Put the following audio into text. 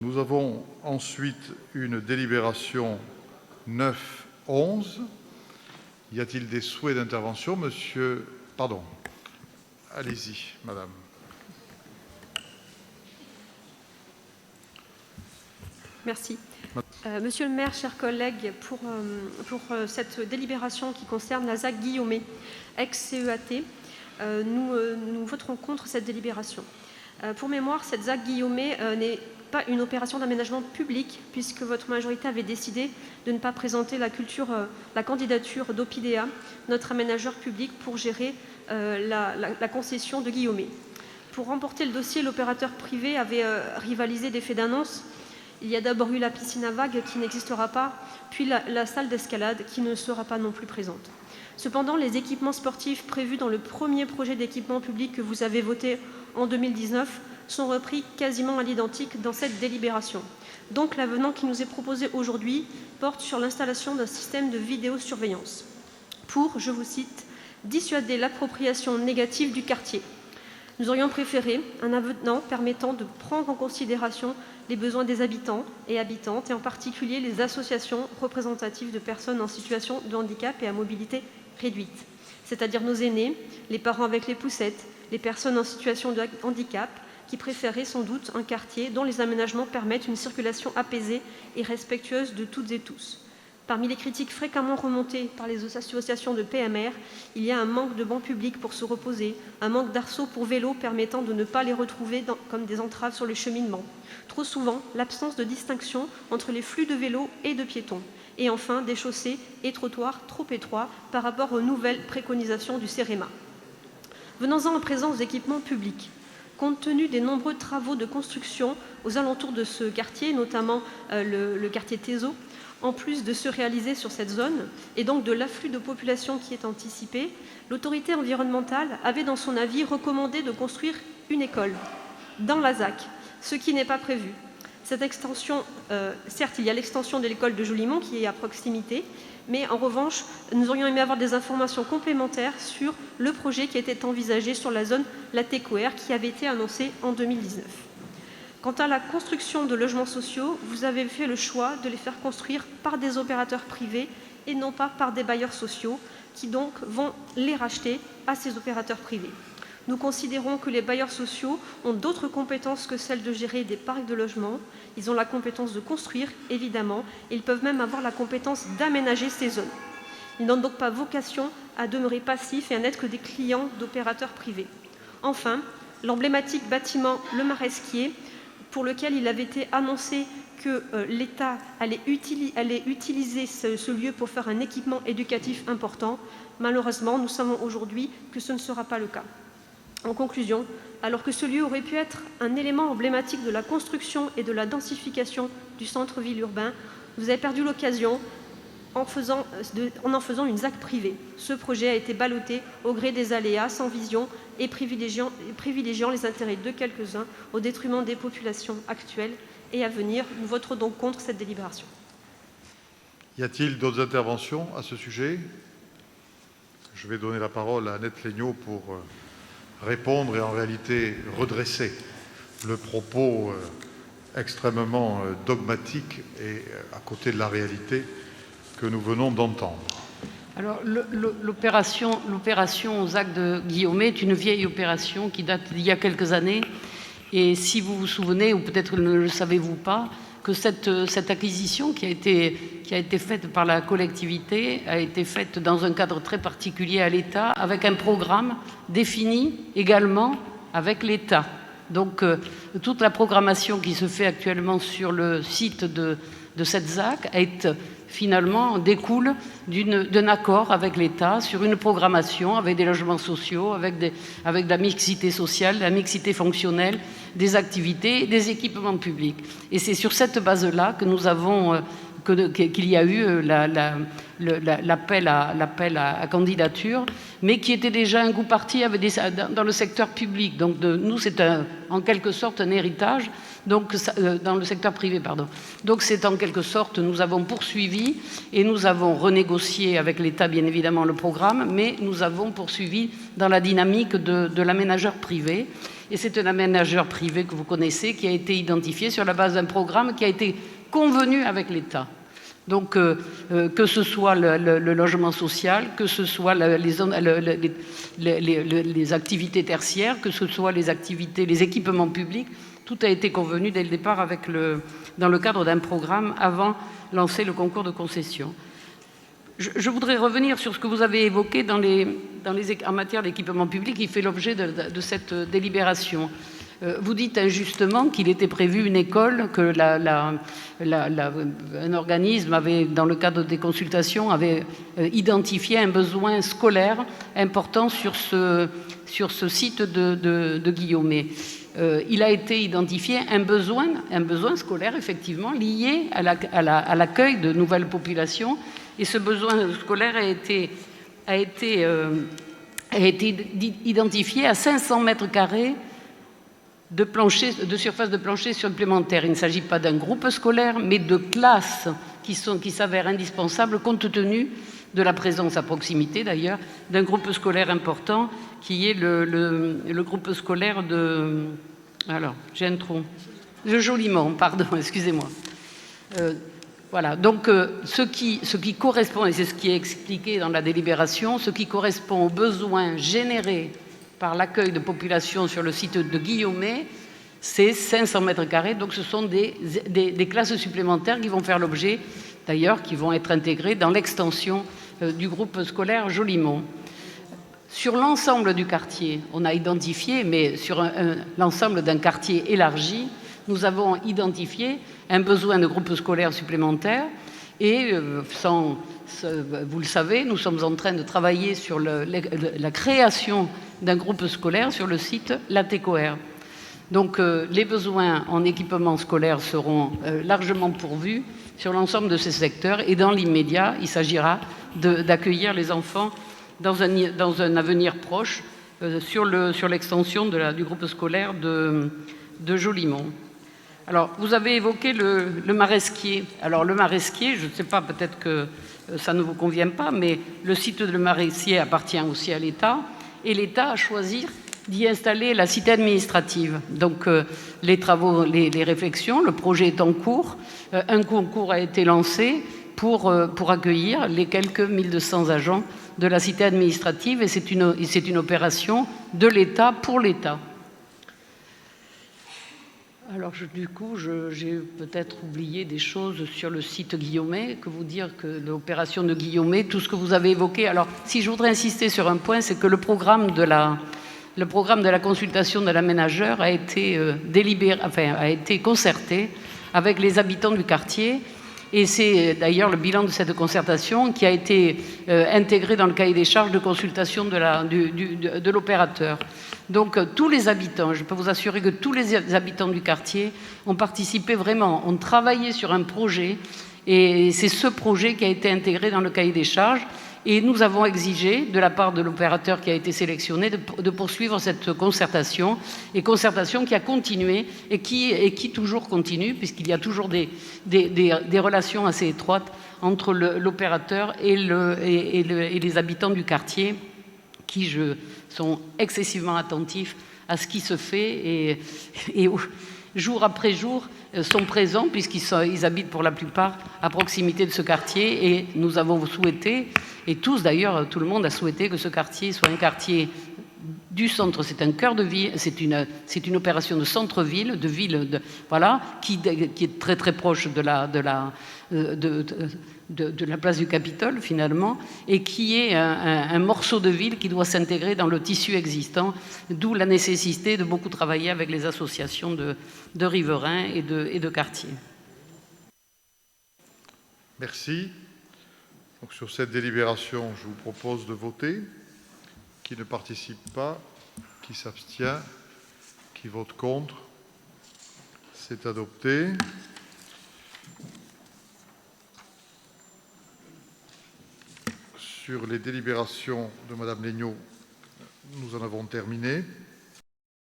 Nous avons ensuite une délibération 9-11. Y a-t-il des souhaits d'intervention, monsieur? Pardon. Allez-y, madame. Merci. Monsieur le maire, chers collègues, pour cette délibération qui concerne la ZAC Guillaumet, ex-CEAT, nous voterons contre cette délibération. Pour mémoire, cette ZAC Guillaumet n'est pas une opération d'aménagement public, puisque votre majorité avait décidé de ne pas présenter la candidature d'Opidea, notre aménageur public, pour gérer la concession de Guillaumet. Pour remporter le dossier, l'opérateur privé avait rivalisé d'effets d'annonce. Il y a d'abord eu la piscine à vagues qui n'existera pas, puis la salle d'escalade qui ne sera pas non plus présente. Cependant, les équipements sportifs prévus dans le premier projet d'équipement public que vous avez voté en 2019 sont repris quasiment à l'identique dans cette délibération. Donc l'avenant qui nous est proposé aujourd'hui porte sur l'installation d'un système de vidéosurveillance pour, je vous cite, « dissuader l'appropriation négative du quartier ». Nous aurions préféré un avenant permettant de prendre en considération les besoins des habitants et habitantes, et en particulier les associations représentatives de personnes en situation de handicap et à mobilité réduite, c'est-à-dire nos aînés, les parents avec les poussettes, les personnes en situation de handicap, qui préféraient sans doute un quartier dont les aménagements permettent une circulation apaisée et respectueuse de toutes et tous. Parmi les critiques fréquemment remontées par les associations de PMR, il y a un manque de bancs publics pour se reposer, un manque d'arceaux pour vélos permettant de ne pas les retrouver comme des entraves sur le cheminement. Trop souvent, l'absence de distinction entre les flux de vélos et de piétons. Et enfin, des chaussées et trottoirs trop étroits par rapport aux nouvelles préconisations du CEREMA. Venons-en à présent aux équipements publics. Compte tenu des nombreux travaux de construction aux alentours de ce quartier, notamment le quartier Tezo, en plus de se réaliser sur cette zone, et donc de l'afflux de population qui est anticipé, l'autorité environnementale avait dans son avis recommandé de construire une école dans la ZAC, ce qui n'est pas prévu. Cette extension, certes, il y a l'extension de l'école de Jolimont qui est à proximité, mais en revanche, nous aurions aimé avoir des informations complémentaires sur le projet qui était envisagé sur la zone Latécoère qui avait été annoncé en 2019. Quant à la construction de logements sociaux, vous avez fait le choix de les faire construire par des opérateurs privés et non pas par des bailleurs sociaux qui donc vont les racheter à ces opérateurs privés. Nous considérons que les bailleurs sociaux ont d'autres compétences que celles de gérer des parcs de logements. Ils ont la compétence de construire, évidemment, et ils peuvent même avoir la compétence d'aménager ces zones. Ils n'ont donc pas vocation à demeurer passifs et à n'être que des clients d'opérateurs privés. Enfin, l'emblématique bâtiment Le Maresquier, pour lequel il avait été annoncé que l'État allait utiliser ce lieu pour faire un équipement éducatif important. Malheureusement, nous savons aujourd'hui que ce ne sera pas le cas. En conclusion, alors que ce lieu aurait pu être un élément emblématique de la construction et de la densification du centre-ville urbain, vous avez perdu l'occasion en en faisant une ZAC privée. Ce projet a été ballotté au gré des aléas, sans vision et privilégiant les intérêts de quelques-uns au détriment des populations actuelles et à venir. Nous voterons donc contre cette délibération. Y a-t-il d'autres interventions à ce sujet? Je vais donner la parole à Annette Legnaud pour répondre et en réalité redresser le propos extrêmement dogmatique et à côté de la réalité que nous venons d'entendre. Alors, l'opération ZAC de Guillaumet est une vieille opération qui date d'il y a quelques années. Et si vous vous souvenez, ou peut-être ne le savez-vous pas, que cette acquisition qui a été faite par la collectivité a été faite dans un cadre très particulier à l'État, avec un programme défini également avec l'État. Donc, toute la programmation qui se fait actuellement sur le site de cette ZAC finalement découle d'un accord avec l'État sur une programmation avec des logements sociaux, avec de la mixité sociale, de la mixité fonctionnelle, des activités et des équipements publics. Et c'est sur cette base-là que nous avons qu'il y a eu l'appel à candidature, mais qui était déjà un goût parti dans le secteur public. Donc nous, c'est en quelque sorte un héritage, donc, dans le secteur privé, pardon. Donc c'est en quelque sorte, nous avons poursuivi et nous avons renégocié avec l'État, bien évidemment, le programme, mais nous avons poursuivi dans la dynamique de l'aménageur privé. et c'est un aménageur privé que vous connaissez qui a été identifié sur la base d'un programme qui a été convenu avec l'État. Donc, que ce soit le logement social, que ce soit les activités tertiaires, que ce soit les équipements publics, tout a été convenu dès le départ dans le cadre d'un programme avant de lancer le concours de concession. Je voudrais revenir sur ce que vous avez évoqué en matière d'équipement public qui fait l'objet de cette délibération. Vous dites injustement qu'il était prévu une école, que un organisme avait, dans le cadre des consultations, avait identifié un besoin scolaire important sur ce site de Guillaumet. Il a été identifié un besoin scolaire, effectivement, lié à l'accueil de nouvelles populations. Et ce besoin scolaire a été identifié à 500 mètres carrés de surface de plancher supplémentaire. Il ne s'agit pas d'un groupe scolaire, mais de classes qui s'avèrent indispensables compte tenu de la présence à proximité, d'ailleurs, d'un groupe scolaire important qui est le groupe scolaire de... Alors, j'ai un trou. De Jolimont, pardon, excusez-moi. Voilà, donc ce qui correspond, et c'est ce qui est expliqué dans la délibération, ce qui correspond aux besoins générés par l'accueil de population sur le site de Guillaumet, c'est 500 mètres carrés. Donc ce sont des classes supplémentaires qui vont faire l'objet, d'ailleurs, qui vont être intégrées dans l'extension du groupe scolaire Jolimont. Sur l'ensemble du quartier, on a identifié, mais sur l'ensemble d'un quartier élargi, nous avons identifié un besoin de groupes scolaires supplémentaires et, vous le savez, nous sommes en train de travailler sur la création d'un groupe scolaire sur le site Latécoère. Donc les besoins en équipement scolaire seront largement pourvus sur l'ensemble de ces secteurs et dans l'immédiat, il s'agira d'accueillir les enfants dans un avenir proche sur l'extension du groupe scolaire de Jolimont. Alors, vous avez évoqué le Maresquier. Alors, le Maresquier, je ne sais pas, peut-être que ça ne vous convient pas, mais le site de Maresquier appartient aussi à l'État, et l'État a choisi d'y installer la cité administrative. Donc, les travaux, les réflexions, le projet est en cours. Un concours a été lancé pour accueillir les quelques 1200 agents de la cité administrative, et c'est une opération de l'État pour l'État. Alors, du coup, j'ai peut-être oublié des choses sur le site Guillaumet, que vous dire que l'opération de Guillaumet, tout ce que vous avez évoqué. Alors, si je voudrais insister sur un point, c'est que le programme de la consultation de l'aménageur a été a été concerté avec les habitants du quartier. Et c'est d'ailleurs le bilan de cette concertation qui a été intégré dans le cahier des charges de consultation de l'opérateur. Donc tous les habitants, je peux vous assurer que tous les habitants du quartier ont participé vraiment, ont travaillé sur un projet, et c'est ce projet qui a été intégré dans le cahier des charges. Et nous avons exigé, de la part de l'opérateur qui a été sélectionné, de poursuivre cette concertation, et concertation qui a continué et qui toujours continue, puisqu'il y a toujours des relations assez étroites entre l'opérateur et les habitants du quartier, qui sont excessivement attentifs à ce qui se fait et jour après jour sont présents, puisqu'ils habitent pour la plupart à proximité de ce quartier, et nous avons souhaité, et tous d'ailleurs, tout le monde a souhaité que ce quartier soit un quartier du centre, c'est un cœur de ville, c'est une opération de centre-ville, de ville, voilà, qui est très très proche de la place du Capitole finalement, et qui est un morceau de ville qui doit s'intégrer dans le tissu existant, d'où la nécessité de beaucoup travailler avec les associations de riverains et de quartiers. Merci. Donc, sur cette délibération, je vous propose de voter. Qui ne participe pas, qui s'abstient, qui vote contre. C'est adopté. Sur les délibérations de Madame Legnaud, nous en avons terminé.